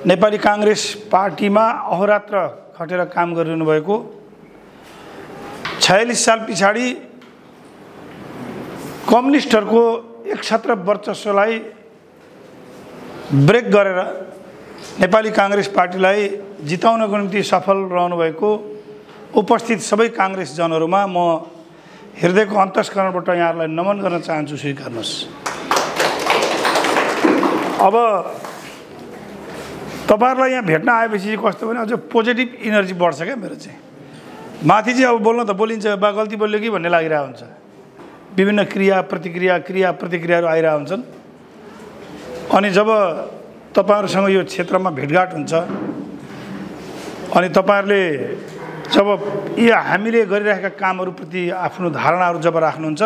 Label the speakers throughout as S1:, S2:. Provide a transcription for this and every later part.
S1: नेपाली कांग्रेस पार्टीमा अहोरात्र खटेर काम गरिरहनु भएको 46 साल पछाडि कम्युनिस्टहरुको एकछत्र वर्चस्वलाई ब्रेक गरेर नेपाली कांग्रेस पार्टीलाई जिताउनको निम्ति सफल रहनु भएको उपस्थित सबै कांग्रेस जनहरुमा म हृदयको अन्तस्करणबाट यहाँहरुलाई नमन गर्न चाहन्छु। स्वीकार्नुस्। अब तपाईहरुलाई यहाँ भेट्न आएपछि कस्तो भने अझ पोजिटिभ एनर्जी बढ्छ क्या मेरो चाहिँ। माथि चाहिँ अब बोल्न त बोलिन्छ, बा गल्ती बोल्यो कि भन्ने लागिरहेको हुन्छ। विभिन्न क्रिया प्रतिक्रियाहरू आइरहेको हुन्छन्। अनि जब तपाईहरुसँग यो क्षेत्रमा भेटघाट हुन्छ अनि तपाईहरुले जब यो हामीले गरिरहेका कामहरुप्रति आफ्नो धारणाहरू जब राख्नुहुन्छ,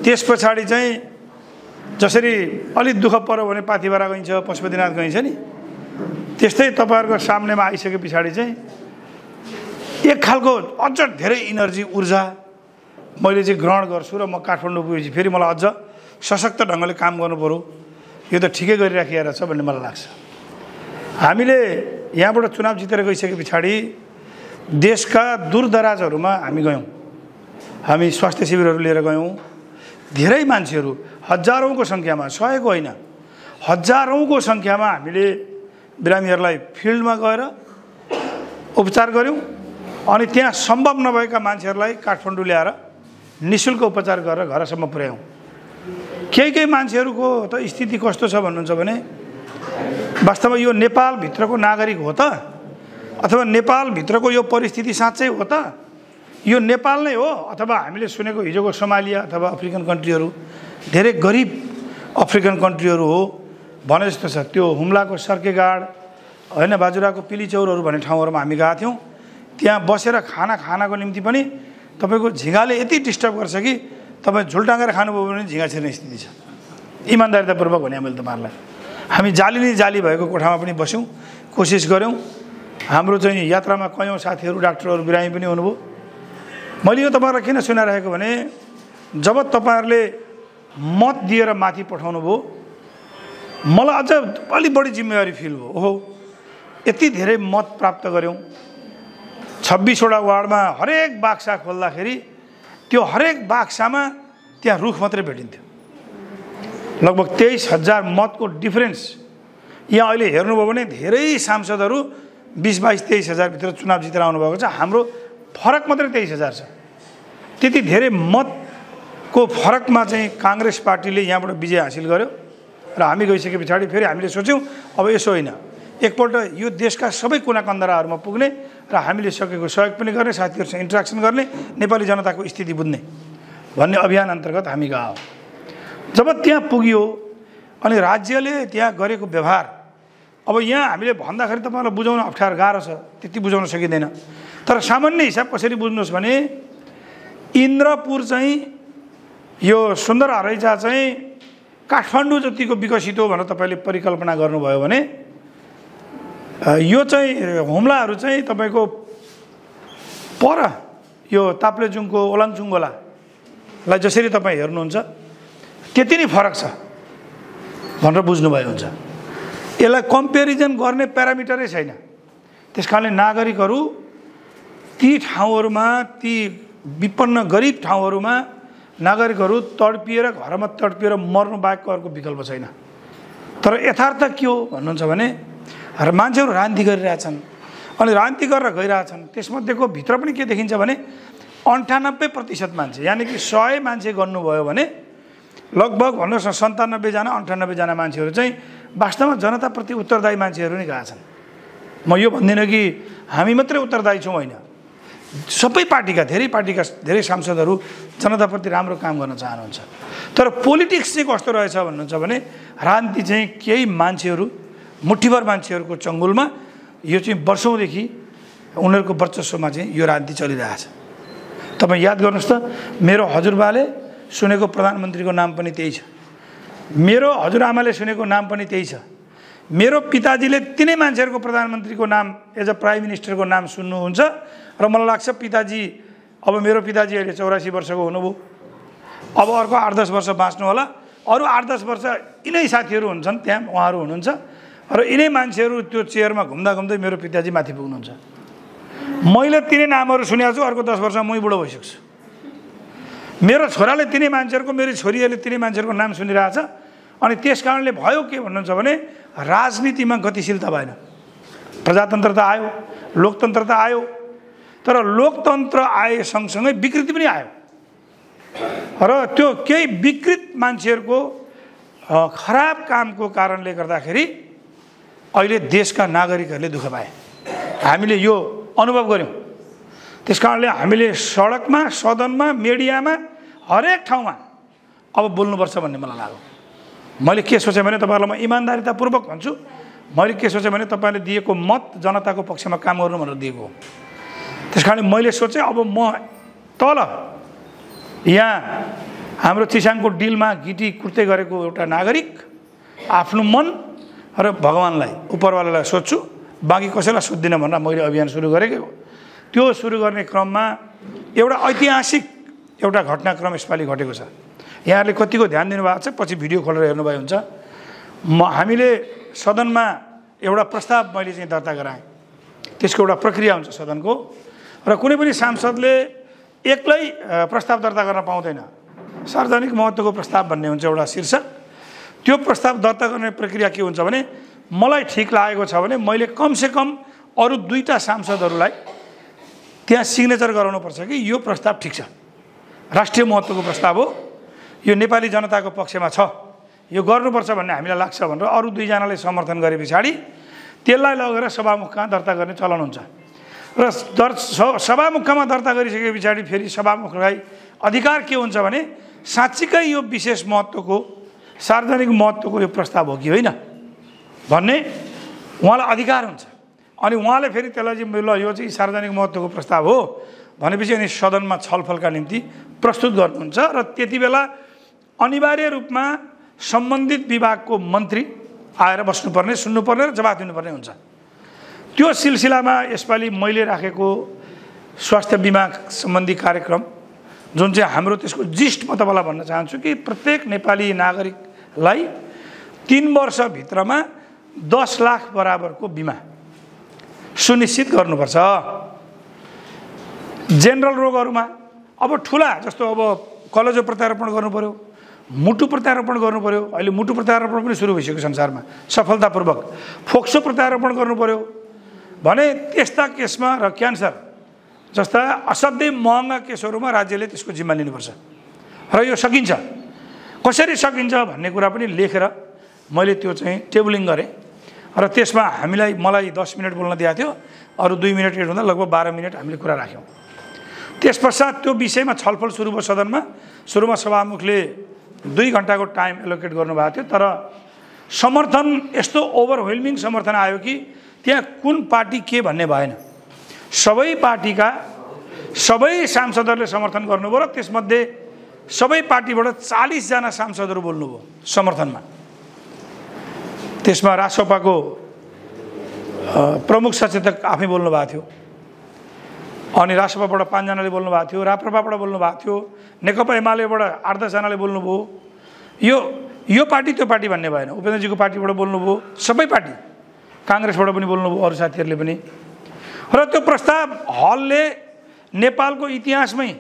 S1: त्यसपछि चाहिँ जसरी अलि दुःख पर्यो भने पाथिभरा गइन्छ, पशुपतिनाथ गइन्छ नि, त्यस्तै तपाईहरुको सामनेमा आइसके पछाडि चाहिँ एक खालको अझ धेरै एनर्जी ऊर्जा मैले चाहिँ ग्रहण गर्छु र म काठमाडौँ पुगेपछि फेरि मलाई अझ सशक्त ढंगले काम गर्नु पर्यो, यो त ठिकै गरिराखिएको रहेछ भन्ने मलाई लाग्छ। हामीले यहाँबाट चुनाव जितेर गइसके पछाडि देशका दूरदराजहरुमा हामी गयौं। हामी स्वास्थ्य शिविरहरू लिएर गयौं। धेरै मान्छेहरू हजारौंको संख्यामा, सयको होइन हजारौंको संख्यामा हामीले बिरामीहरूलाई फिल्डमा गएर उपचार गर्यौं। अनि त्यहाँ सम्भव नभएका मान्छेहरूलाई काठमाडौँ ल्याएर निशुल्क उपचार गरेर घरसम्म पुर्यायौं। केही मान्छेहरूको त स्थिति कस्तो छ भन्नुहुन्छ भने वास्तवमा यो नेपाल भित्रको नागरिक हो त, अथवा नेपाल भित्रको यो परिस्थिति साँच्चै हो त, यो नेपाल नै हो, अथवा हामीले सुनेको हिजोको सोमालिया अथवा अफ्रिकन कन्ट्रीहरू, धेरै गरिब अफ्रिकन कन्ट्रीहरू हो भने जस्तो छ। त्यो हुम्लाको सर्केगाड होइन, बाजुराको पिलीचौरहरू भन्ने ठाउँहरूमा हामी गएका थियौँ। त्यहाँ बसेर खानाको निम्ति पनि तपाईको झिँगाले यति डिस्टर्ब गर्छ कि तपाई झुल्टाङ्गेर खानुभयो भने झिँगा छिर्ने स्थिति छ। इमानदारीतापूर्वक भने मैले तपाईहरुलाई, हामी जाली भएको कोठामा पनि बस्यौं, कोसिस गर्यौं। हाम्रो चाहिँ यात्रामा कयौं साथीहरू डाक्टरहरू बिरामी पनि हुनुभयो। मैले यो तपाईहरुलाई किन सुनाइरहेको भने जब तपाईहरुले मत दिएर माथि पठाउनु भयो, मलाई अझ अलि बढी जिम्मेवारी फिल भयो। ओहो, यति धेरै मत प्राप्त गर्यौं। 26 वटा वार्डमा हरेक बाक्सा खोल्दाखेरि त्यो हरेक बाक्सामा त्यहाँ रुख मात्रै भेटिन्थ्यो। लगभग 23,000 मतको डिफरेन्स। यहाँ अहिले हेर्नुभयो भने धेरै सांसदहरू 20-22-23,000 भित्र चुनाव जितेर आउनु भएको छ। हाम्रो फरक मात्रै 23,000 छ। त्यति धेरै मतको फरकमा चाहिँ कांग्रेस पार्टीले यहाँबाट विजय हासिल गर्यो। र हामी गइसके पछाडि फेरि हामीले सोच्यौं अब यसो होइन, एकपल्ट यो देशका सबै कुना कन्दराहरूमा पुग्ने र हामीले सकेको सहयोग पनि गर्ने, साथीहरुसँग इन्टरेक्सन गर्ने, नेपाली जनताको स्थिति बुझ्ने भन्ने अभियान अन्तर्गत हामी गयौं। जब त्यहाँ पुग्यो अनि राज्यले त्यहाँ गरेको व्यवहार, अब यहाँ हामीले भन्दाखेरि तपाईहरुलाई बुझाउन अप्ठ्यारो गाह्रो छ, त्यति बुझाउन सकिदैन। तर सामान्य हिसाब कसरी बुझ्नुस् भने इन्द्रपुर चाहिँ यो सुन्दर हरैचा चाहिँ काठमाडौँ जतिको विकसित हो भनेर तपाईले परिकल्पना गर्नुभयो भने यो चाहिँ हुम्लाहरू चाहिँ तपाईको पर यो ताप्लेजुङको ओलाङचुङगोलालाई जसरी तपाई हेर्नुहुन्छ त्यति नै फरक छ भनेर बुझ्नुभयो हुन्छ। यसलाई कम्पेरिजन गर्ने प्यारामिटरै छैन। त्यसकारणले नागरिकहरू ती ठाउँहरूमा, ती विपन्न गरिब ठाउँहरूमा नागरिकहरू तडपिएर घरमा तडपिएर मर्नु बाहेक अर्को विकल्प छैन। तर यथार्थ के हो भन्नुहुन्छ भने मान्छेहरू रान्ति गरिरहेछन् अनि रान्ति गरेर गइरहेछन्। त्यसमध्येको भित्र पनि के देखिन्छ भने 98% मान्छे, यानी कि 100 मान्छे गर्नुभयो भने लगभग भन्नुहोस् न 97 जना 98 जना मान्छेहरू चाहिँ वास्तवमा जनताप्रति उत्तरदायी मान्छेहरू नै गएका छन्। म यो भन्दिनँ कि हामी मात्रै उत्तरदायी छौँ, होइन। सबै पार्टीका धेरै सांसदहरू जनताप्रति राम्रो काम गर्न चाहनुहुन्छ। तर पोलिटिक्स चाहिँ कस्तो रहेछ भन्नुहुन्छ भने रान्ति चाहिँ केही मान्छेहरू, मुठीभर मान्छेहरूको चङ्गुलमा यो चाहिँ वर्षौंदेखि उनीहरूको वर्चस्वमा चाहिँ यो रान्ति चलिरहेछ। तपाईं याद गर्नुहोस् त, मेरो हजुरबाले सुनेको प्रधानमन्त्रीको नाम पनि त्यही छ, मेरो हजुरआमाले सुनेको नाम पनि त्यही छ, मेरो पिताजीले तिनै मान्छेहरूको प्रधानमन्त्रीको नाम एज अ प्राइम मिनिस्टरको नाम सुन्नुहुन्छ। र मलाई लाग्छ पिताजी, अब मेरो पिताजी अहिले 84 वर्षको हुनुभयो, अब अर्को 8-10 वर्ष बाँच्नु होला, अरु 8-10 वर्ष यिनै साथीहरू हुन्छन् त्यहाँ, उहाँहरू हुनुहुन्छ र यिनै मान्छेहरू त्यो चेयरमा घुम्दा घुम्दै मेरो पिताजी माथि पुग्नुहुन्छ। मैले तिनै नामहरू सुनेको छु, अर्को 10 वर्षमा मै बुढो भइसक्छु। मेरो छोराले तिनै मान्छेहरूको, मेरो छोरीहरूले तिनै मान्छेहरूको नाम सुनिरहेछ। अनि त्यस कारणले भयो के भन्नुहुन्छ भने राजनीतिमा गतिशीलता भएन। प्रजातन्त्र त आयो, लोकतन्त्र त आयो, तर लोकतन्त्र आए सँगसँगै विकृति पनि आयो। र त्यो केही विकृत मान्छेहरूको खराब कामको कारणले गर्दाखेरि अहिले देशका नागरिकहरूले दुःख पाए। हामीले यो अनुभव गऱ्यौँ। त्यस कारणले हामीले सडकमा, सदनमा, मिडियामा, हरेक ठाउँमा अब बोल्नुपर्छ भन्ने मलाई लाग्यो। मैले के सोचेँ भने तपाईँहरूलाई म इमान्दारितापूर्वक भन्छु, मैले के सोचेँ भने तपाईँले दिएको मत जनताको पक्षमा काम गर्नु भनेर दिएको हो। त्यस कारणले मैले सोचेँ अब म तल यहाँ हाम्रो चिसाङको डिलमा गिटी कुट्दै गरेको एउटा नागरिक आफ्नो मन र भगवान्लाई, उपरवालालाई सोध्छु, बाँकी कसैलाई सोध्दिनँ भनेर मैले अभियान सुरु गरेको हो। त्यो सुरु गर्ने क्रममा एउटा ऐतिहासिक एउटा घटनाक्रम यसपालि घटेको छ। यहाँहरूले कतिको ध्यान दिनुभएको छ, पछि भिडियो खोलेर हेर्नुभयो हुन्छ। हामीले सदनमा एउटा प्रस्ताव मैले चाहिँ दर्ता गराएँ। त्यसको एउटा प्रक्रिया हुन्छ सदनको, र कुनै पनि सांसदले एक्लै प्रस्ताव दर्ता गर्न पाउँदैन। सार्वजनिक महत्त्वको प्रस्ताव भन्ने हुन्छ एउटा शीर्षक। त्यो प्रस्ताव दर्ता गर्ने प्रक्रिया के हुन्छ भने मलाई ठिक लागेको छ भने मैले कमसेकम अरू 2टा सांसदहरूलाई त्यहाँ सिग्नेचर गराउनुपर्छ कि यो प्रस्ताव ठिक छ, राष्ट्रिय महत्त्वको प्रस्ताव हो, यो नेपाली जनताको पक्षमा छ, यो गर्नुपर्छ भन्ने हामीलाई लाग्छ भनेर अरू 2 जनाले समर्थन गरे पछाडि त्यसलाई लगेर सभामुखमा दर्ता गर्ने चलन हुन्छ। र सभामुखमा दर्ता गरिसके पछाडि फेरि सभामुखलाई अधिकार के हुन्छ भने साँच्चीकै यो विशेष महत्त्वको, सार्वजनिक महत्त्वको यो प्रस्ताव हो कि होइन भन्ने उहाँलाई अधिकार हुन्छ। अनि उहाँले फेरि त्यसलाई चाहिँ ल यो चाहिँ सार्वजनिक महत्त्वको प्रस्ताव हो भनेपछि अनि सदनमा छलफलका निम्ति प्रस्तुत गर्नुहुन्छ। र त्यति बेला अनिवार्य रूपमा सम्बन्धित विभागको मन्त्री आएर बस्नुपर्ने, सुन्नुपर्ने र जवाफ दिनुपर्ने हुन्छ। त्यो सिलसिलामा यसपालि मैले राखेको स्वास्थ्य बिमा सम्बन्धी कार्यक्रम जुन चाहिँ हाम्रो त्यसको जिस्ट म तपाईँलाई भन्न चाहन्छु कि प्रत्येक नेपाली नागरिकलाई 3 वर्षभित्रमा 10 लाख बराबरको बिमा सुनिश्चित गर्नुपर्छ। जेनरल रोगहरूमा अब ठुला जस्तो अब कलेजो प्रत्यारोपण गर्नु पर्यो, मुटु प्रत्यारोपण गर्नु पर्यो, अहिले मुटु प्रत्यारोपण पनि सुरु भइसक्यो संसारमा सफलतापूर्वक, फोक्सो प्रत्यारोपण गर्नु पर्यो भने त्यस्ता केसमा र क्यान्सर जस्ता असाध्यै महँगा केसहरूमा राज्यले त्यसको जिम्मा लिनुपर्छ। र यो सकिन्छ, कसरी सकिन्छ भन्ने कुरा पनि लेखेर मैले त्यो चाहिँ टेबलिङ गरेँ। र त्यसमा मलाई 10 मिनट बोल्न दिएको थियो, अरू 2 मिनट एड हुँदा लगभग 12 मिनट हामीले कुरा राख्यौँ। त्यस पश्चात त्यो विषयमा छलफल सुरु भयो सदनमा। सुरुमा सभामुखले 2 घण्टाको टाइम एलोकेट गर्नुभएको थियो, तर समर्थन यस्तो ओभरवेल्मिङ समर्थन आयो कि त्यहाँ कुन पार्टी के भन्ने भएन। सबै पार्टीका सबै सांसदहरूले समर्थन गर्नुभयो र त्यसमध्ये सबै पार्टीबाट 40 जना सांसदहरू बोल्नुभयो समर्थनमा। त्यसमा रासोपाको प्रमुख सचेतक आफै बोल्नु भएको थियो, अनि रासोपाबाट 5 जनाले बोल्नु भएको थियो, राप्रपाबाट बोल्नु भएको थियो, नेकपा एमालेबाट 8-10 जनाले बोल्नुभयो। यो पार्टी त्यो पार्टी भन्ने भएन। उपेन्द्रजीको पार्टीबाट बोल्नुभयो, सबै पार्टी, काङ्ग्रेसबाट पनि बोल्नुभयो, अरू साथीहरूले पनि। र त्यो प्रस्ताव हलले नेपालको इतिहासमै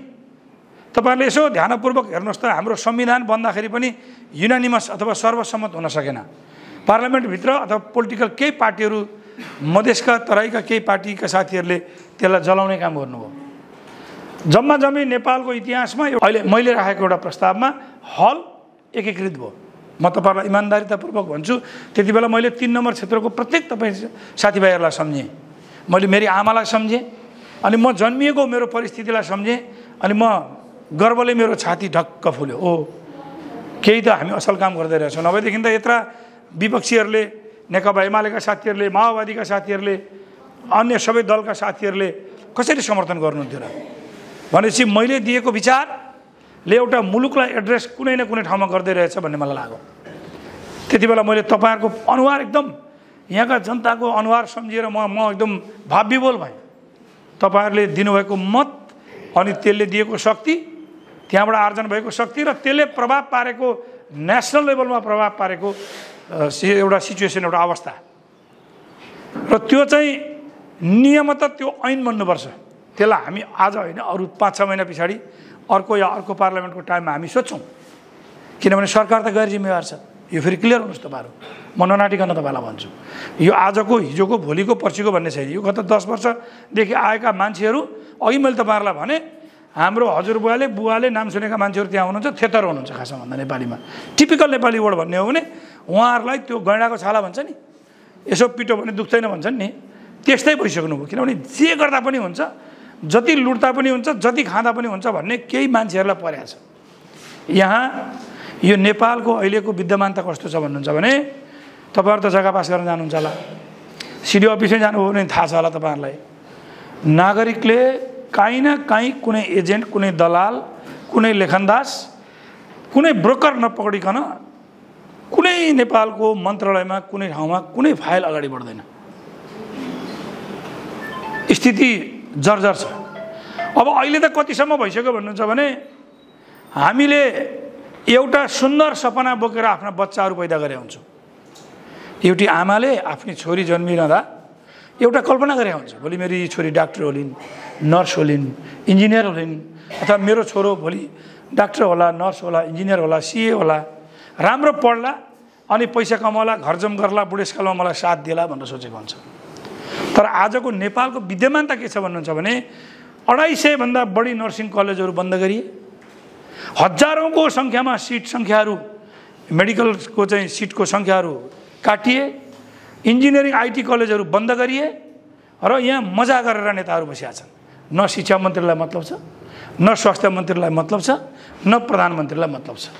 S1: तपाईँहरूले यसो ध्यानपूर्वक हेर्नुहोस् त, हाम्रो संविधान बन्दाखेरि पनि युनानिमस अथवा सर्वसम्मत हुन सकेन। पार्लियामेन्टभित्र अथवा पोलिटिकल केही पार्टीहरू, मधेसका तराईका केही पार्टीका साथीहरूले त्यसलाई जलाउने काम गर्नुभयो। जम्मा जम्मी नेपालको इतिहासमा अहिले मैले राखेको एउटा प्रस्तावमा हल एकीकृत भयो। म तपाईँहरूलाई इमान्दारितापूर्वक भन्छु, त्यति बेला मैले 3 नम्बर क्षेत्रको प्रत्येक तपाईँ साथीभाइहरूलाई सम्झेँ, मैले मेरी आमालाई सम्झेँ, अनि म जन्मिएको मेरो परिस्थितिलाई सम्झेँ, अनि म गर्वले मेरो छाती ढक्क फुल्यो। ओ केही त हामी असल काम गर्दै रहेछौँ, नभएदेखि त यत्र विपक्षीहरूले, नेकपा एमालेका साथीहरूले, माओवादीका साथीहरूले, अन्य सबै दलका साथीहरूले कसरी समर्थन गर्नुहुन्थ्यो र भनेपछि मैले दिएको विचारले एउटा मुलुकलाई एड्रेस कुनै न कुनै ठाउँमा गर्दै रहेछ भन्ने मलाई लाग्यो। त्यति बेला मैले तपाईँहरूको अनुहार एकदम, यहाँका जनताको अनुहार सम्झिएर म एकदम भावविभोल भएँ। तपाईँहरूले दिनुभएको मत अनि त्यसले दिएको शक्ति, त्यहाँबाट आर्जन भएको शक्ति र त्यसले प्रभाव पारेको, नेसनल लेभलमा प्रभाव पारेको एउटा सिचुएसन, एउटा अवस्था, र त्यो चाहिँ नियमतः त्यो ऐन बन्नुपर्छ। त्यसलाई हामी आज होइन अरू 5-6 महिना पछाडि अर्को या अर्को पार्लियामेन्टको टाइममा हामी सोध्छौँ, किनभने सरकार त गैर जिम्मेवार छ। यो फेरि क्लियर हुनुहोस् तपाईँहरू, म ननाटिकन तपाईँलाई भन्छु। यो आजको हिजोको भोलिको पर्सिको भन्ने छैन। यो गत 10 वर्षदेखि आएका मान्छेहरू, अघि मैले तपाईँहरूलाई भने हाम्रो हजुरबुवाले नाम सुनेका मान्छेहरू त्यहाँ हुनुहुन्छ, थेतर हुनुहुन्छ खासमा भन्दा नेपालीमा। टिपिकल नेपाली वर्ड भन्ने हो भने उहाँहरूलाई त्यो गैँडाको छाला भन्छ नि, यसो पिटो भने दुख्दैन भन्छन् नि, त्यस्तै भइसक्नुभयो। किनभने जे गर्दा पनि हुन्छ, जति लुट्दा पनि हुन्छ, जति खाँदा पनि हुन्छ भन्ने केही मान्छेहरूलाई परेको छ। यहाँ यो नेपालको अहिलेको विद्यमानता कस्तो छ भन्नुहुन्छ भने तपाईँहरू त जग्गा पास गर्न जानुहुन्छ होला, सिडिओ अफिसमै जानुभयो भने थाहा छ होला तपाईँहरूलाई। नागरिकले काहीँ न काहीँ कुनै एजेन्ट, कुनै दलाल, कुनै लेखनदास, कुनै ब्रोकर नपक्रिकन कुनै नेपालको मन्त्रालयमा कुनै ठाउँमा कुनै फाइल अगाडि बढ्दैन। स्थिति जर्जर छ। अब अहिले त कतिसम्म भइसक्यो भन्नुहुन्छ भने हामीले एउटा सुन्दर सपना बोकेर आफ्ना बच्चाहरू पैदा गरे हुन्छौँ। एउटी आमाले आफ्नी छोरी जन्मिरहँदा एउटा कल्पना गरे हुन्छ, भोलि मेरी छोरी डाक्टर होलिन्, नर्स होलिन्, इन्जिनियर होलिन्, अथवा मेरो छोरो भोलि डाक्टर होला, नर्स होला, इन्जिनियर होला, सिए होला, राम्रो पढ्ला अनि पैसा कमाउला, घर जम गर्ला, बुढेसकालमा मलाई साथ दिएला भनेर सोचेको हुन्छ। तर आजको नेपालको विद्यमानता के छ भन्नुहुन्छ भने 250 भन्दा बढी नर्सिङ कलेजहरू बन्द गरिए, हजारौंको संख्यामा सिट संख्याहरू, मेडिकलको चाहिँ सिटको संख्याहरू काटिए, इन्जिनियरिङ आइटी कलेजहरू बन्द गरिए र यहाँ मजा गरेर नेताहरू बसिया छन्। न शिक्षा मन्त्रीलाई मतलब छ, न स्वास्थ्य मन्त्रीलाई मतलब छ, न प्रधानमन्त्रीलाई मतलब छ।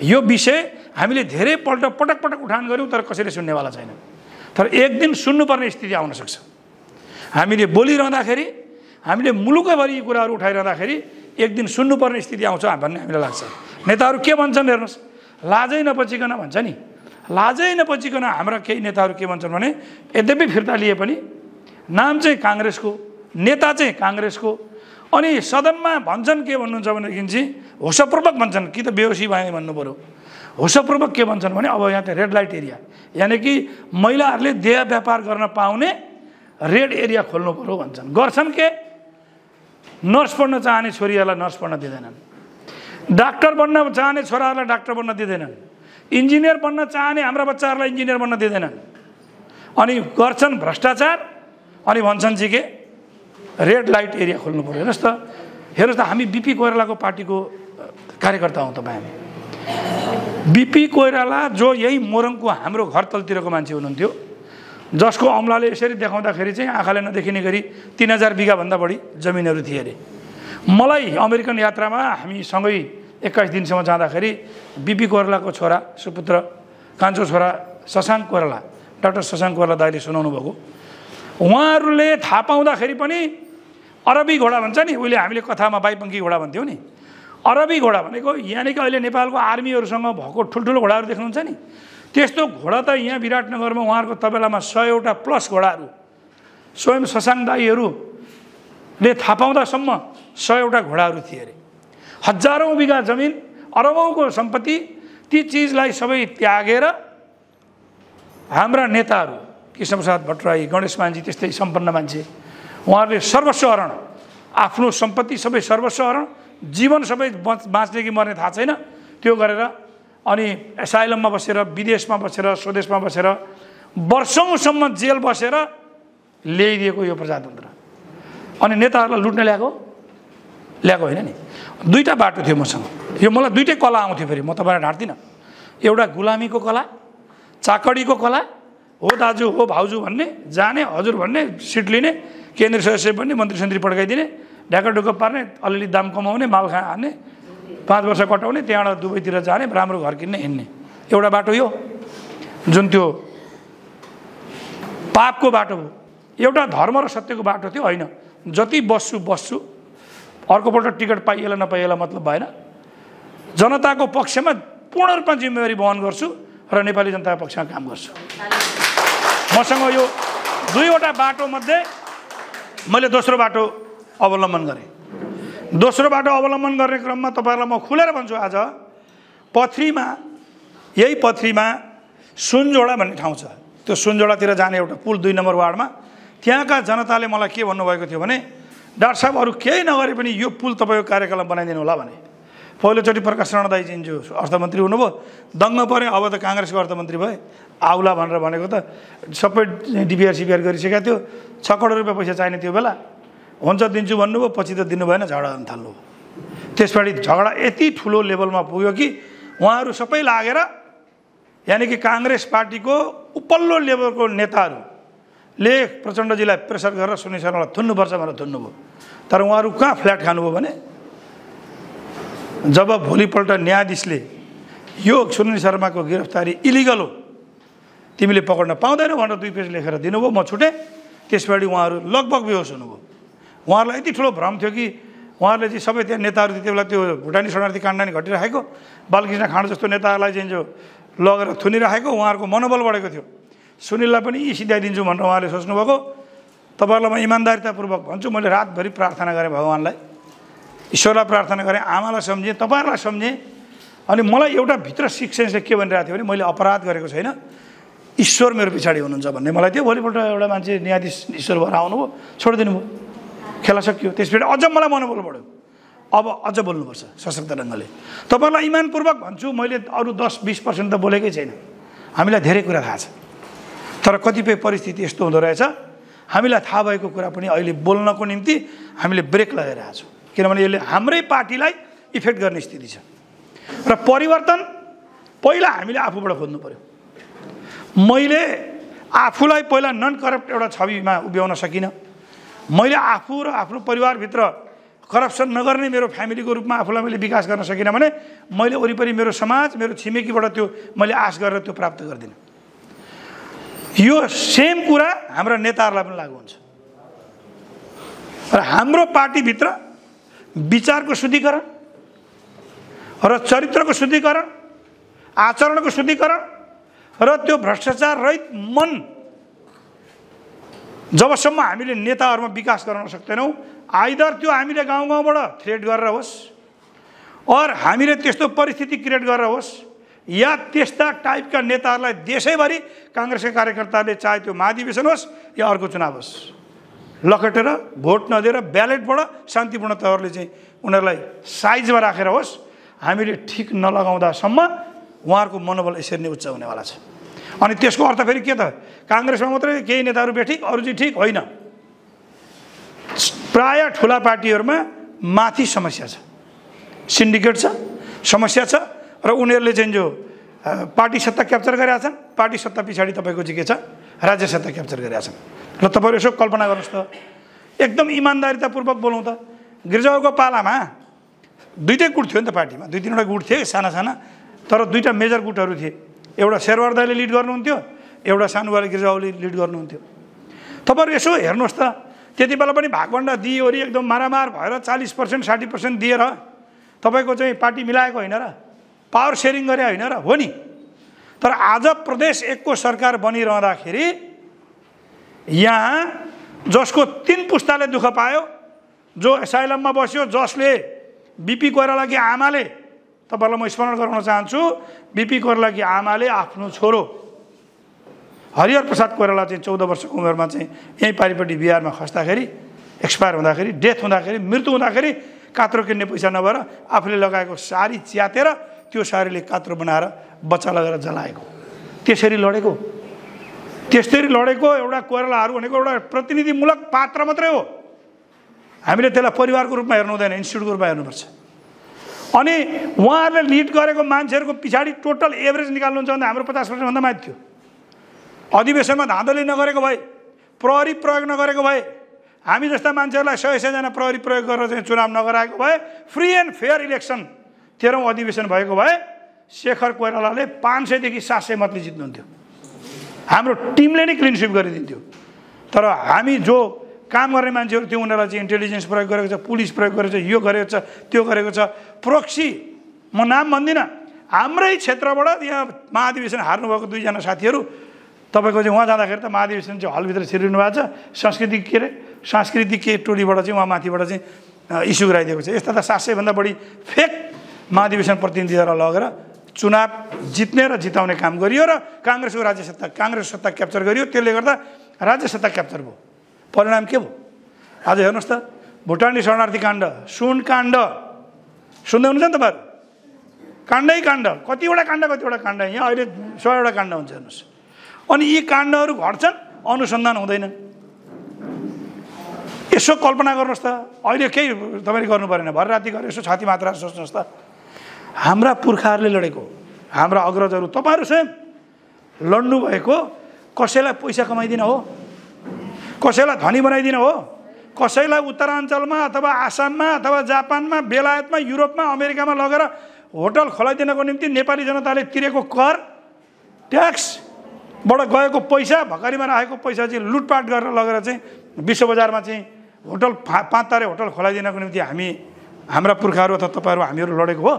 S1: यो विषय हामीले धेरै पटक पटक उठान गर्यौं तर कसैले सुन्नेवाला छैन। तर एक दिन सुन्नुपर्ने स्थिति आउन सक्छ। हामीले बोलिरहँदाखेरि, हामीले मुलुकैभरि कुराहरू उठाइरहँदाखेरि एक दिन सुन्नुपर्ने स्थिति आउँछ भन्ने हामीलाई लाग्छ। नेताहरू के भन्छन् हेर्नुहोस्, लाजै नपचिकन भन्छ नि, लाजै नपचिकन हाम्रा केही नेताहरू के भन्छन् भने यद्यपि फिर्ता लिए पनि नाम चाहिँ काङ्ग्रेसको, नेता चाहिँ काङ्ग्रेसको, अनि सदनमा भन्छन् के भन्नुहुन्छ भनेदेखि चाहिँ होसपूर्वक भन्छन् कि त बेहोसी भए भन्नु पर्यो। होसपूर्वक के भन्छन् भने अब यहाँ त रेड लाइट एरिया, यानि कि महिलाहरूले देह व्यापार गर्न पाउने रेड एरिया खोल्नु पर्यो भन्छन्। गर्छन् के? नर्स पढ्न चाहने छोरीहरूलाई नर्स पढ्न दिँदैनन्, डाक्टर बन्न चाहने छोराहरूलाई डाक्टर बन्न दिँदैनन्, इन्जिनियर बन्न चाहने हाम्रा बच्चाहरूलाई इन्जिनियर बन्न दिँदैनन्, अनि गर्छन् भ्रष्टाचार, अनि भन्छन् चाहिँ के रेड लाइट एरिया खोल्नु पर्यो। हेर्नुहोस् त हामी बीपी कोइरालाको पार्टीको कार्यकर्ता हौँ। तपाईँ हामी बीपी कोइराला जो यही मोरङको हाम्रो घर तलतिरको मान्छे हुनुहुन्थ्यो, जसको अमलाले यसरी देखाउँदाखेरि चाहिँ आँखाले नदेखिने गरी 3000 बिघा भन्दा बढी जमिनहरू थिए अरे। मलाई अमेरिकन यात्रामा हामी सँगै 21 दिनसम्म जाँदाखेरि बीपी कोइरालाको छोरा, सुपुत्र, कान्छो छोरा शशाङ्क कोइराला, डाक्टर शशाङ्क कोइराला दाइले सुनाउनु भएको, उहाँहरूले थाहा पाउँदाखेरि पनि अरबी घोडा भन्छ नि, उहिले हामीले कथामा बाइपङ्की घोडा भन्थ्यौँ नि, अरबी घोडा भनेको यानि कि अहिले नेपालको आर्मीहरूसँग भएको ठुल्ठुलो घोडाहरू देख्नुहुन्छ नि, त्यस्तो घोडा त यहाँ विराटनगरमा उहाँहरूको तबेलामा 100 वटा प्लस घोडाहरू स्वयं शशाङ्क दाईहरूले थाहा पाउँदासम्म 100 वटा घोडाहरू थिए अरे। हजारौं बिघा जमिन, अरबौंको सम्पत्ति, ती चिजलाई सबै त्यागेर हाम्रा नेताहरू कृष्णप्रसाद भट्टराई, गणेश मान्जी त्यस्तै सम्पन्न मान्छे, उहाँहरूले सर्वस्व हरण, आफ्नो सम्पत्ति सबै सर्वस्व हरण, जीवन सबै बाँच्ने कि मर्ने थाहा छैन, त्यो गरेर अनि एसाइलममा बसेर, विदेशमा बसेर, स्वदेशमा बसेर वर्षौंसम्म जेल बसेर ल्याइदिएको यो प्रजातन्त्र, अनि नेताहरूलाई लुट्न ल्याएको होइन नि। दुईटा बाटो थियो मसँग, यो मलाई दुईटै कला आउँथ्यो। फेरि म तपाईँलाई ढाँट्दिनँ, एउटा गुलामीको कला, चाकडीको कला, हो दाजु हो भाउजू भन्ने, जाने हजुर भन्ने, सिट लिने, केन्द्रीय सदस्य बन्ने, मन्त्री सन्त्री पड्काइदिने, ढ्याका ढुक्क पार्ने, अलिअलि दाम कमाउने, माल खाने, 5 वर्ष कटाउने, त्यहाँबाट दुबईतिर जाने, राम्रो घर किन्ने, हिँड्ने। एउटा बाटो यो जुन त्यो पापको बाटो हो। एउटा धर्म र सत्यको बाटो थियो होइन। जति बस्छु, अर्कोपल्ट टिकट पाइएला नपाइएला मतलब भएन, जनताको पक्षमा पूर्ण रूपमा जिम्मेवारी वहन गर्छु र नेपाली जनताको पक्षमा काम गर्छु। मसँग यो दुईवटा बाटो मध्ये मैले दोस्रो बाटो अवलम्बन गरेँ। दोस्रो बाटो अवलम्बन गर्ने क्रममा तपाईँहरूलाई म खुलेर भन्छु, आज पथरीमा, यही पथरीमा सुनजोडा भन्ने ठाउँ छ, त्यो सुनजोडातिर जाने एउटा पुल 2 नम्बर वार्डमा त्यहाँका जनताले मलाई के भन्नुभएको थियो भने डाक्टर साहब अरू केही नगरे पनि यो पुल तपाईँको कार्यकालमा बनाइदिनु होला भने। पहिलोचोटि प्रकाश राणा दाइजिन्जू अर्थमन्त्री हुनुभयो, दङ्ग परे, अब त काङ्ग्रेसको अर्थमन्त्री भए, आउला भनेर भनेको त सबै डिपिआर सिपिआर गरिसकेका थियो। 6 करोड रुपियाँ पैसा चाहिने त्यो बेला, हुन्छ दिन्छु भन्नुभयो, पछि त दिनु भएन, झगडा गर्न थाल्नु। त्यसपछि झगडा यति ठुलो लेभलमा पुग्यो कि उहाँहरू सबै लागेर, यानि कि काङ्ग्रेस पार्टीको उपल्लो लेभलको नेताहरूले प्रचण्डजीलाई प्रेसर गरेर सुनिल शर्मालाई थुन्नुपर्छ भनेर थुन्नुभयो। तर उहाँहरू कहाँ फ्ल्याट खानुभयो भने जब भोलिपल्ट न्यायाधीशले यो सुनिल शर्माको गिरफ्तारी इलिगल हो, तिमीले पक्ड्न पाउँदैनौ भनेर 2 पेज लेखेर दिनुभयो, म छुटेँ। त्यसपछि उहाँहरू लगभग बेहोस हुनुभयो। उहाँहरूलाई यति ठुलो भ्रम थियो कि उहाँहरूले चाहिँ सबै त्यहाँ नेताहरू त्यति बेला त्यो भुटानी शरणार्थी काण्ड घटिरहेको, बालकृष्ण खाँड जस्तो नेताहरूलाई चाहिँ जो लगेर थुनिरहेको, उहाँहरूको मनोबल बढेको थियो। सुनिललाई पनि यी सिध्याइदिन्छु भनेर उहाँले सोच्नुभएको। तपाईँहरूलाई म इमान्दारितापूर्वक भन्छु, मैले रातभरि प्रार्थना गरेँ भगवान्लाई, ईश्वरलाई प्रार्थना गरेँ, आमालाई सम्झेँ, तपाईँहरूलाई सम्झेँ। अनि मलाई एउटा भित्र सिक्स सेन्सले के भनिरहेको थियो भने मैले अपराध गरेको छैन, ईश्वर मेरो पछाडि हुनुहुन्छ भन्ने मलाई थियो। भोलिपल्ट एउटा मान्छे न्यायाधीश ईश्वर भएर आउनुभयो, छोडिदिनु भयो, खेला सकियो। त्यसपछि अझ मलाई मनोबल बढ्यो, अब अझ बोल्नुपर्छ सशक्त ढङ्गले। तपाईँहरूलाई इमानपूर्वक भन्छु, मैले अरू 10-20% त बोलेकै छैन, हामीलाई धेरै कुरा थाहा छ। तर कतिपय परिस्थिति यस्तो हुँदो रहेछ, हामीलाई थाहा भएको कुरा पनि अहिले बोल्नको निम्ति हामीले ब्रेक लगाइरहेको छौँ, किनभने यसले हाम्रै पार्टीलाई इफेक्ट गर्ने स्थिति छ। र परिवर्तन पहिला हामीले आफूबाट खोज्नु पर्यो। मैले आफूलाई पहिला नन करप्ट एउटा छविमा उभ्याउन सकिनँ। मैले आफू र आफ्नो परिवारभित्र करप्सन नगर्ने मेरो फ्यामिलीको रूपमा आफूलाई मैले विकास गर्न सकिनँ भने मैले वरिपरि मेरो समाज, मेरो छिमेकीबाट त्यो मैले आश गरेर त्यो प्राप्त गर्दिनँ। यो सेम कुरा हाम्रा नेताहरूलाई पनि लागू हुन्छ। र हाम्रो पार्टीभित्र विचारको शुद्धिकरण र चरित्रको शुद्धिकरण, आचरणको शुद्धिकरण र त्यो भ्रष्टाचार रहित मन जबसम्म हामीले नेताहरूमा विकास गर्न सक्दैनौँ, आइदर त्यो हामीले गाउँ गाउँबाट थ्रेट गरेर होस्, और हामीले त्यस्तो परिस्थिति क्रिएट गरेर होस्, या त्यस्ता टाइपका नेताहरूलाई देशैभरि काङ्ग्रेसका कार्यकर्ताहरूले चाहे त्यो महाधिवेशन होस् या अर्को चुनाव होस्, लखेटेर भोट नदिएर ब्यालेटबाट शान्तिपूर्ण तवरले चाहिँ उनीहरूलाई साइजमा राखेर होस्, हामीले ठिक नलगाउँदासम्म उहाँहरूको मनोबल यसरी नै उच्च हुनेवाला छ। अनि त्यसको अर्थ फेरि के त, काङ्ग्रेसमा मात्रै केही नेताहरू बेठिक, अरू चाहिँ ठिक होइन। प्राय ठुला पार्टीहरूमा माथि समस्या छ, सिन्डिकेट छ, समस्या छ, र उनीहरूले चाहिँ जो पार्टी सत्ता क्याप्चर गरेका छन्, पार्टी सत्ता पछाडि तपाईँको चाहिँ के छ, राज्य सत्ता क्याप्चर गरेका छन्। र तपाईँहरू यसो कल्पना गर्नुहोस् त, एकदम इमान्दारितापूर्वक बोलौँ त, गिर्जाको पालामा 2टै गुट थियो नि त पार्टीमा, 2-3वटा गुट थिए साना साना, तर 2टा मेजर गुटहरू थिए। एउटा शेरवार दाइले लिड गर्नुहुन्थ्यो, एउटा सानुवाले गिर्जाले लिड गर्नुहुन्थ्यो। तपाईँहरू यसो हेर्नुहोस् त, त्यति बेला पनि भागभण्डा दिइवरी एकदम मारामार भएर 40% 60% दिएर तपाईँको चाहिँ पार्टी मिलाएको होइन र, पावर सेयरिङ गरे होइन र, हो नि। तर आज प्रदेश 1 को सरकार बनिरहँदाखेरि यहाँ जसको 3 पुस्ताले दुःख पायो, जो एसाइलममा बस्यो, जसले बिपी कोइरालाकी आमाले, तपाईँलाई म स्मरण गराउन चाहन्छु, बिपी कोइरालाकी आमाले आफ्नो छोरो हरिहर प्रसाद कोइराला चाहिँ 14 वर्षको उमेरमा चाहिँ यहीँ पारिपट्टि बिहारमा खस्दाखेरि, एक्सपायर हुँदाखेरि, डेथ हुँदाखेरि, मृत्यु हुँदाखेरि कात्रो किन्ने पैसा नभएर आफूले लगाएको साडी च्यातेर त्यो साडीले कात्रो बनाएर बच्चा लगेर जलाएको, त्यसरी लडेको। त्यसरी लडेको एउटा कोइरालाहरू भनेको एउटा प्रतिनिधिमूलक पात्र मात्रै हो। हामीले त्यसलाई परिवारको रूपमा हेर्नु हुँदैन, इन्स्टिट्युटको रूपमा हेर्नुपर्छ। अनि उहाँहरूले लिड गरेको मान्छेहरूको पछाडि टोटल एभरेज निकाल्नुहुन्छ भने हाम्रो 50% भन्दा माथि थियो। अधिवेशनमा धाँधली नगरेको भए, प्रहरी प्रयोग नगरेको भए, हामी जस्ता मान्छेहरूलाई 100 जना प्रहरी प्रयोग गरेर चाहिँ चुनाव नगराएको भए, फ्री एन्ड फेयर इलेक्सन 13औं अधिवेशन भएको भए शेखर कोइरालाले 500 देखि 700 मतले जित्नुहुन्थ्यो। हाम्रो टिमले नै क्लिन स्विप गरिदिन्थ्यो। तर हामी जो काम गर्ने मान्छेहरू थियो, उनीहरूलाई चाहिँ इन्टेलिजेन्स प्रयोग गरेको छ, पुलिस प्रयोग गरेको छ, यो गरेको छ, त्यो गरेको छ, प्रोक्सी, म नाम भन्दिनँ, हाम्रै क्षेत्रबाट यहाँ महाधिवेशन हार्नुभएको 2 जना साथीहरू तपाईँको चाहिँ उहाँ जाँदाखेरि त महाधिवेशन चाहिँ हलभित्र छिरिनु भएको छ, सांस्कृतिक के टोलीबाट चाहिँ उहाँ माथिबाट चाहिँ इस्यु गराइदिएको छ। यस्ता त 700 भन्दा बढी फेक महाधिवेशन प्रतिनिधिहरूलाई लगेर चुनाव जित्ने र जिताउने काम गरियो र काङ्ग्रेसको काङ्ग्रेस सत्ता क्याप्चर गरियो। त्यसले गर्दा राज्य सत्ता क्याप्चर भयो। परिणाम के भयो? आज हेर्नुहोस् त, भुटानी शरणार्थी काण्ड, सुन काण्ड सुन्दै हुनुहुन्छ नि तपाईँहरू? काण्डै काण्ड, कतिवटा काण्ड यहाँ अहिले 100वटा काण्ड हुन्छ हेर्नुहोस्। अनि यी काण्डहरू घट्छन्, अनुसन्धान हुँदैन। यसो कल्पना गर्नुहोस् त, अहिले केही तपाईँले गर्नु परेन, भर राति गरेर यसो छाती मात्र सोच्नुहोस् त। हाम्रा पुर्खाहरूले लडेको, हाम्रा अग्रजहरू, तपाईँहरू स्वयं लड्नु भएको कसैलाई पैसा कमाइदिन हो, कसैलाई धनी बनाइदिन हो, कसैलाई उत्तराञ्चलमा अथवा आसाममा अथवा जापानमा, बेलायतमा, युरोपमा, अमेरिकामा लगेर होटल खोलाइदिनको निम्ति नेपाली जनताले तिरेको कर, ट्याक्सबाट गएको पैसा, भकारीमा राखेको पैसा चाहिँ लुटपाट गरेर लगेर चाहिँ विश्व बजारमा चाहिँ होटल 5 तारे होटल खोलाइदिनको निम्ति हाम्रा पुर्खाहरू अथवा तपाईँहरू हामीहरू लडेको हो।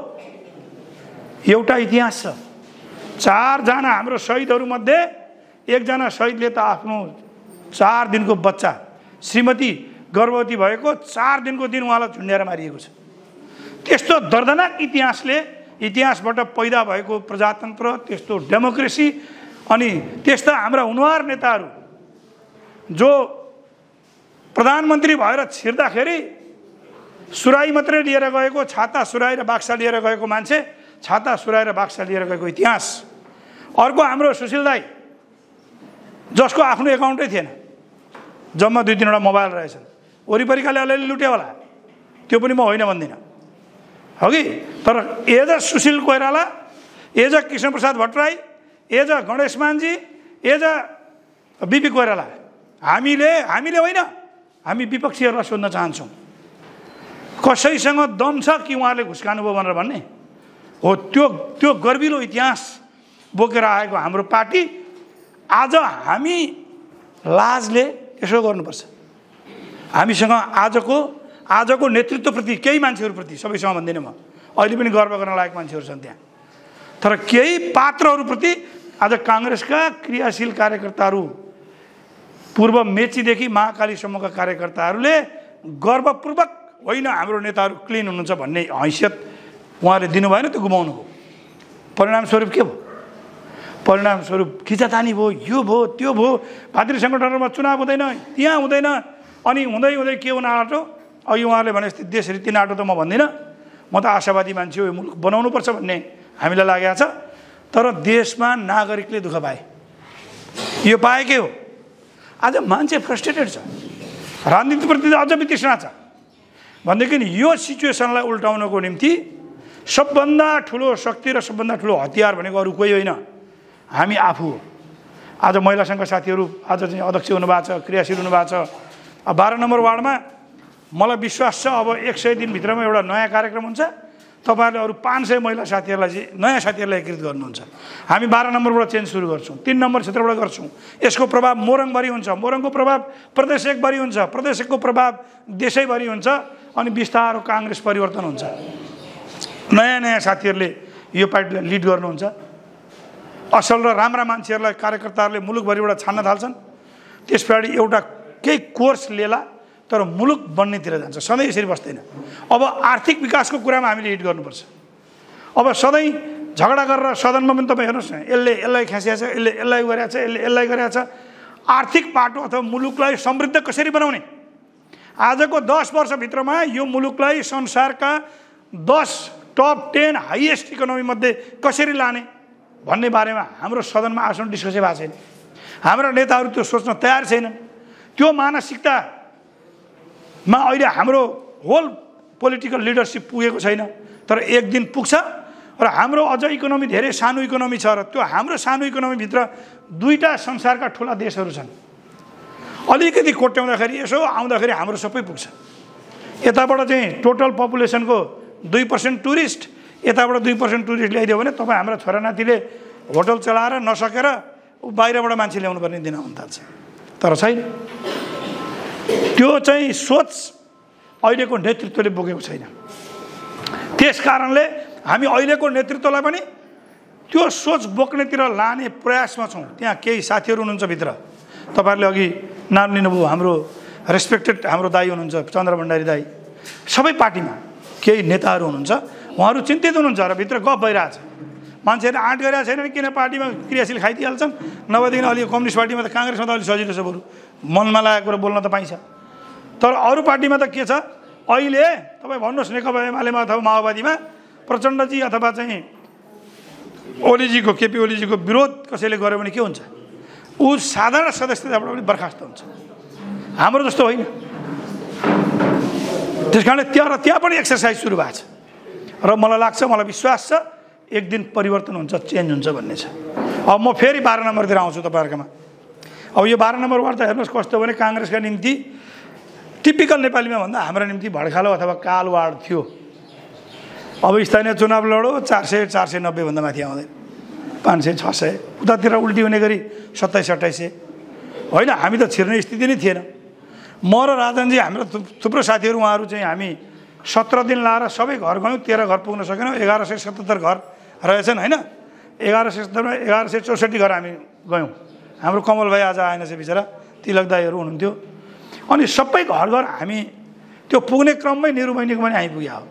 S1: एउटा इतिहास छ। 4 जना हाम्रो शहीदहरूमध्ये 1 जना शहीदले त आफ्नो 4 दिनको बच्चा, श्रीमती गर्भवती भएको 4 दिनको दिन उहाँलाई झुन्ड्याएर मारिएको छ। त्यस्तो दर्दनाक इतिहासबाट पैदा भएको प्रजातन्त्र, त्यस्तो डेमोक्रेसी अनि त्यस्ता हाम्रा हुनुहार नेताहरू जो प्रधानमन्त्री भएर छिर्दाखेरि सुराई मात्रै लिएर गएको, छाता सुराई र बाक्सा लिएर गएको मान्छे, छाता सुराई र बाक्सा लिएर गएको इतिहास। अर्को हाम्रो सुशील दाई, जसको आफ्नो एकाउन्टै थिएन, जम्मा 2-3वटा मोबाइल रहेछन्, वरिपरिकाले अलिअलि लुट्यो होला, त्यो पनि म होइन भन्दिनँ हो कि। तर as a Sushil Koirala, as a Krishnaprasad Bhattarai, as a Ganesh Manji, as a BP Koirala, हामीले होइन, हामी विपक्षीहरूलाई सोध्न चाहन्छौँ, कसैसँग दम छ कि उहाँले घुस्कानु भयो भनेर भन्ने हो? त्यो गर्विलो इतिहास बोकेर आएको हाम्रो पार्टी आज हामी लाजले यसो गर्नुपर्छ। हामीसँग आजको नेतृत्वप्रति, केही मान्छेहरूप्रति, सबैसँग भन्दिनँ म, अहिले पनि गर्व गर्न लायक मान्छेहरू छन् त्यहाँ, तर केही पात्रहरूप्रति आज काङ्ग्रेसका क्रियाशील कार्यकर्ताहरू, पूर्व मेचीदेखि महाकालीसम्मका कार्यकर्ताहरूले गर्वपूर्वक होइन हाम्रो नेताहरू क्लिन हुनुहुन्छ भन्ने हैसियत उहाँले दिनुभएन, त्यो गुमाउनु भयो। परिणामस्वरूप के भयो? परिणामस्वरूप खिचातानी भयो, यो भयो, त्यो भयो, भातृ सङ्गठनहरूमा चुनाव हुँदैन, त्यहाँ हुँदैन, अनि हुँदै के हुन आँटो? अघि उहाँहरूले भने जस्तै देश रीति नाटो त म भन्दिनँ, म त आशावादी मान्छे हो, यो मुलुक बनाउनुपर्छ भन्ने हामीलाई लागेको छ। तर देशमा नागरिकले दुःख पाए, यो पाए के हो? आज मान्छे फ्रस्ट्रेटेड छ, राजनीतिप्रति अझ वितृष्णा छ। भनेदेखि यो सिचुएसनलाई उल्टाउनको निम्ति सबभन्दा ठुलो शक्ति र सबभन्दा ठुलो हतियार भनेको अरू कोही होइन, हामी आफू हो। आज महिला सङ्घका साथीहरू आज चाहिँ अध्यक्ष हुनुभएको छ, क्रियाशील हुनुभएको छ। 12 नम्बर वार्डमा मलाई विश्वास छ अब 100 दिनभित्रमा एउटा नयाँ कार्यक्रम हुन्छ। तपाईँहरूले अरू 500 महिला साथीहरूलाई चाहिँ नयाँ साथीहरूलाई एकीकृत गर्नुहुन्छ। हामी 12 नम्बरबाट चेन्ज सुरु गर्छौँ, 3 नम्बर क्षेत्रबाट गर्छौँ। यसको प्रभाव मोरङभरि हुन्छ, मोरङको प्रभाव प्रदेश 1 भरि हुन्छ, प्रदेश 1 को प्रभाव देशैभरि हुन्छ, अनि बिस्तारो काङ्ग्रेस परिवर्तन हुन्छ। नयाँ साथीहरूले यो पार्टीलाई लिड गर्नुहुन्छ। असल र राम्रा मान्छेहरूलाई कार्यकर्ताहरूले मुलुकभरिबाट छान्न थाल्छन्। त्यस पछाडि एउटा केही कोर्स लिएला, तर मुलुक बन्नेतिर जान्छ, सधैँ यसरी बस्दैन। अब आर्थिक विकासको कुरामा हामीले हिट गर्नुपर्छ। अब सधैँ झगडा गरेर सदनमा पनि तपाईँ हेर्नुहोस् न, यसलाई खस्याछ, यसलाई गरेछ, यसलाई गरेछ। आर्थिक पाटो अथवा मुलुकलाई समृद्ध कसरी बनाउने, आजको 10 वर्षभित्रमा यो मुलुकलाई संसारका 10 टप 10 हाइएस्ट इकोनोमी मध्ये कसरी लाने भन्ने बारेमा हाम्रो सदनमा आजसम्म डिस्कसै भएको छैन। हाम्रा नेताहरू त्यो सोच्न तयार छैनन्। त्यो मानसिकतामा अहिले हाम्रो होल पोलिटिकल लिडरसिप पुगेको छैन, तर एक दिन पुग्छ। र हाम्रो अझ इकोनोमी धेरै सानो इकोनोमी छ, र त्यो हाम्रो सानो इकोनोमीभित्र 2टा संसारका ठुला देशहरू छन्। अलिकति कोट्याउँदाखेरि यसो आउँदाखेरि हाम्रो सबै पुग्छ। यताबाट चाहिँ टोटल पपुलेसनको 2% टुरिस्ट, यताबाट 2% टुरिस्ट ल्याइदियो भने तपाईँ हाम्रा छोरानातीले होटल चलाएर नसकेर बाहिरबाट मान्छे ल्याउनु पर्ने दिन आउन थाल्छ। तर छैन, त्यो चाहिँ सोच अहिलेको नेतृत्वले बोकेको छैन। त्यस कारणले हामी अहिलेको नेतृत्वलाई पनि त्यो सोच बोक्नेतिर लाने प्रयासमा छौँ। त्यहाँ केही साथीहरू हुनुहुन्छ भित्र, तपाईँहरूले अघि नाम लिनुभयो, हाम्रो रेस्पेक्टेड हाम्रो दाई हुनुहुन्छ चन्द्र भण्डारी दाई, सबै पार्टीमा केही नेताहरू हुनुहुन्छ, उहाँहरू चिन्तित हुनुहुन्छ र भित्र गफ भइरहेछ। मान्छेहरूले आँट गरेका छैनन् किन पार्टीमा क्रियाशील खाइदिइहाल्छन्, नभएदेखि अलि कम्युनिस्ट पार्टीमा त काङ्ग्रेसमा त अलिक सजिलो छ, बरु मनमा लागेको कुरा बोल्न त पाइन्छ। तर अरू पार्टीमा त के छ, अहिले तपाईँ भन्नुहोस् नेकपा एमालेमा अथवा माओवादीमा प्रचण्डजी अथवा चाहिँ ओलीजीको केपी ओलीजीको विरोध कसैले गर्यो भने के हुन्छ, ऊ साधारण सदस्यताबाट पनि बर्खास्त हुन्छ। हाम्रो जस्तो होइन। त्यस कारणले त्यहाँ पनि एक्सर्साइज सुरु भएको छ र मलाई लाग्छ, मलाई विश्वास छ एक दिन परिवर्तन हुन्छ, चेन्ज हुन्छ भन्ने छ। अब म फेरि 12 नम्बरतिर आउँछु तपाईँहरूकोमा। अब यो 12 नम्बर वार्ड त हेर्नुहोस् कस्तो भने काङ्ग्रेसका निम्ति टिपिकल नेपालीमा भन्दा हाम्रो निम्ति भड्खालो अथवा काल वार्ड थियो। अब स्थानीय चुनाव लडो 400-490 भन्दा माथि आउँदैन, 500-600 उतातिर उल्टी हुने गरी 2700-2800 होइन। हामी त छिर्ने स्थिति नै थिएन। म र राजनजी हाम्रो थुप्रो साथीहरू उहाँहरू चाहिँ हामी 17 दिन लाएर सबै घर गयौँ, 13 घर पुग्न सकेनौँ, 1177 घर रहेछन् होइन। 1164 घर हामी गयौँ। हाम्रो कमल भाइ आज आएन चाहिँ बिचरा, तिलक दाईहरू हुनुहुन्थ्यो। अनि सबै घर घर हामी त्यो पुग्ने क्रममै निरुबैनीको पनि आइपुग्यो हो।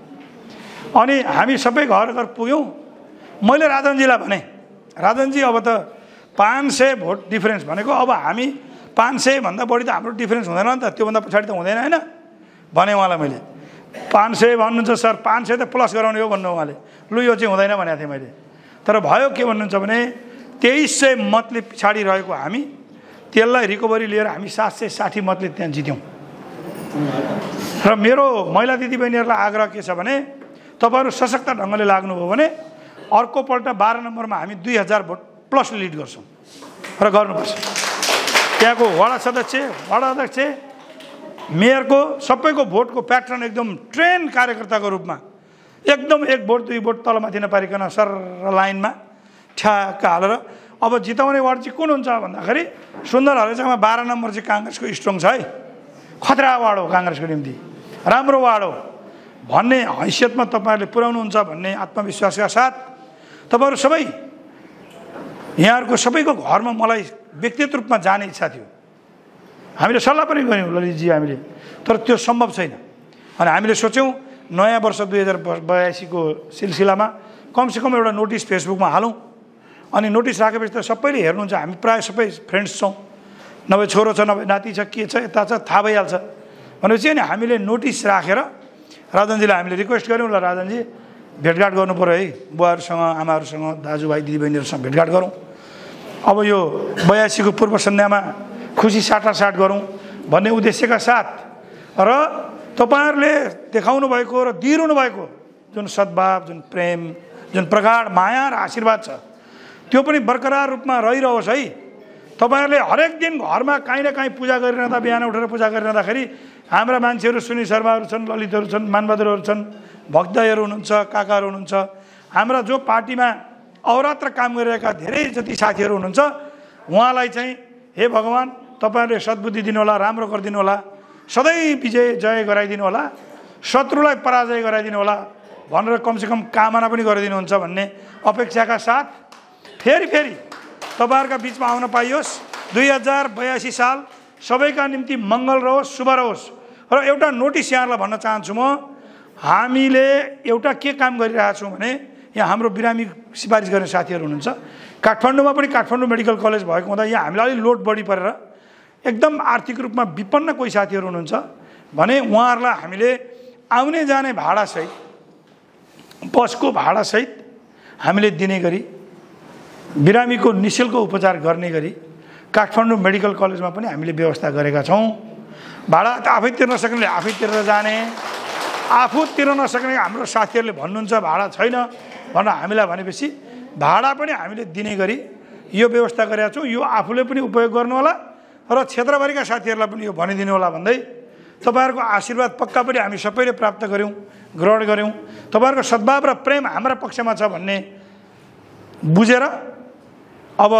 S1: अनि हामी सबै घर घर पुग्यौँ। मैले राजनजीलाई भने, राजनजी अब त 500 भोट डिफरेन्स भनेको, अब हामी 500 भन्दा बढी त हाम्रो डिफरेन्स हुँदैन नि त, त्योभन्दा पछाडि त हुँदैन होइन भने उहाँलाई मैले। 500 भन्नुहुन्छ सर, 500 त प्लस गराउने हो भन्नु उहाँले। लु यो चाहिँ हुँदैन भनेको थिएँ मैले। तर भयो के भन्नुहुन्छ भने 2300 मतले पछाडि रहेको हामी त्यसलाई रिकभरी लिएर हामी 760 मतले त्यहाँ जित्यौँ। र मेरो महिला दिदीबहिनीहरूलाई आग्रह के छ भने तपाईँहरू सशक्त ढङ्गले लाग्नुभयो भने अर्कोपल्ट 12 नम्बरमा हामी 2000 भोट प्लस लिड गर्छौँ र गर्नुपर्छ। त्यहाँको वडा सदस्य, वडा अध्यक्ष, मेयरको सबैको भोटको प्याटर्न एकदम ट्रेन कार्यकर्ताको रूपमा एकदम 1 भोट 2 भोट तलमाथि नपारिकन सर लाइनमा ठ्याक्क हालेर। अब जिताउने वार्ड चाहिँ कुन हुन्छ भन्दाखेरि सुन्दर हरेछामा 12 नम्बर चाहिँ काङ्ग्रेसको स्ट्रङ छ है, खतरा वार्ड हो काङ्ग्रेसको निम्ति, राम्रो वार्ड हो भन्ने हैसियतमा तपाईँहरूले पुर्याउनुहुन्छ भन्ने आत्मविश्वासका साथ तपाईँहरू सबै यहाँहरूको सबैको घरमा मलाई व्यक्तिगत रूपमा जाने इच्छा थियो। हामीले सल्लाह पनि गऱ्यौँ ललितजी हामीले, तर त्यो सम्भव छैन। अनि हामीले सोच्यौँ नयाँ वर्ष 2082 को सिलसिलामा कमसेकम एउटा नोटिस फेसबुकमा हालौँ। अनि नोटिस राखेपछि त सबैले हेर्नुहुन्छ, हामी प्रायः सबै फ्रेन्ड्स छौँ, नभए छोरो छ नभए नाति छ के छ यता छ थाहा भइहाल्छ भनेपछि अनि हामीले नोटिस राखेर राजनजीलाई हामीले रिक्वेस्ट गऱ्यौँ, ल राजनजी भेटघाट गर्नु पऱ्यो है, बुवाहरूसँग आमाहरूसँग दाजुभाइ दिदीबहिनीहरूसँग भेटघाट गरौँ। अब यो 82 को पूर्व सन्ध्यामा खुसी साटासाट गरौँ भन्ने उद्देश्यका साथ र तपाईँहरूले देखाउनु भएको र दिइरहनु भएको जुन सद्भाव, जुन प्रेम, जुन प्रगाढ माया र आशीर्वाद छ त्यो पनि बरकरार रूपमा रहिरहोस् है। तपाईँहरूले हरेक दिन घरमा काहीँ न काहीँ पूजा गरिरहँदा, बिहान उठेर पूजा गरिरहँदाखेरि हाम्रा मान्छेहरू सुनिल शर्माहरू छन्, ललितहरू छन्, मानबहादुरहरू छन्, भक्तहरू हुनुहुन्छ, काकाहरू हुनुहुन्छ, हाम्रा जो पार्टीमा अहोरात्र काम गरिरहेका धेरै जति साथीहरू हुनुहुन्छ, उहाँलाई चाहिँ हे भगवान् तपाईँहरूले सद्बुद्धि दिनुहोला, राम्रो गरिदिनु होला, सधैँ विजय जय गराइदिनु होला, शत्रुलाई पराजय गराइदिनु होला भनेर कमसेकम कामना पनि गरिदिनुहुन्छ भन्ने अपेक्षाका साथ फेरि तपाईँहरूका बिचमा आउन पाइयोस्। 2082 साल सबैका निम्ति मङ्गल रहोस्, शुभ रहोस्। र एउटा नोटिस यहाँहरूलाई भन्न चाहन्छु म, हामीले एउटा के काम गरिरहेछौँ भने यहाँ हाम्रो बिरामी सिफारिस गर्ने साथीहरू हुनुहुन्छ, काठमाडौँमा पनि काठमाडौँ मेडिकल कलेज भएको हुँदा यहाँ हामीलाई अलिक लोड बढी परेर एकदम आर्थिक रूपमा विपन्न कोही साथीहरू हुनुहुन्छ भने उहाँहरूलाई हामीले आउने जाने भाडासहित, बसको भाडासहित हामीले दिने गरी, बिरामीको निःशुल्क उपचार गर्ने गरी काठमाडौँ मेडिकल कलेजमा पनि हामीले व्यवस्था गरेका छौँ। भाडा त आफै तिर्न सक्नेले आफै तिरेर जाने, आफू तिर्न नसक्ने हाम्रो साथीहरूले भन्नुहुन्छ भाडा छैन भनेर हामीलाई भनेपछि भाडा पनि हामीले दिने गरी यो व्यवस्था गरेका छौँ। यो आफूले पनि उपयोग गर्नु होला र क्षेत्रभरिका साथीहरूलाई पनि यो भनिदिनु होला भन्दै तपाईँहरूको आशीर्वाद पक्का पनि हामी सबैले प्राप्त गऱ्यौँ, ग्रहण गऱ्यौँ। तपाईँहरूको सद्भाव र प्रेम हाम्रा पक्षमा छ भन्ने बुझेर अब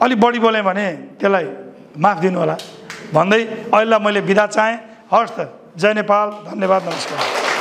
S1: अलि बढी बोलेँ भने त्यसलाई माफ दिनु होला भन्दै अहिले मैले बिदा चाहेँ। हवस् त, जय नेपाल, धन्यवाद, नमस्कार।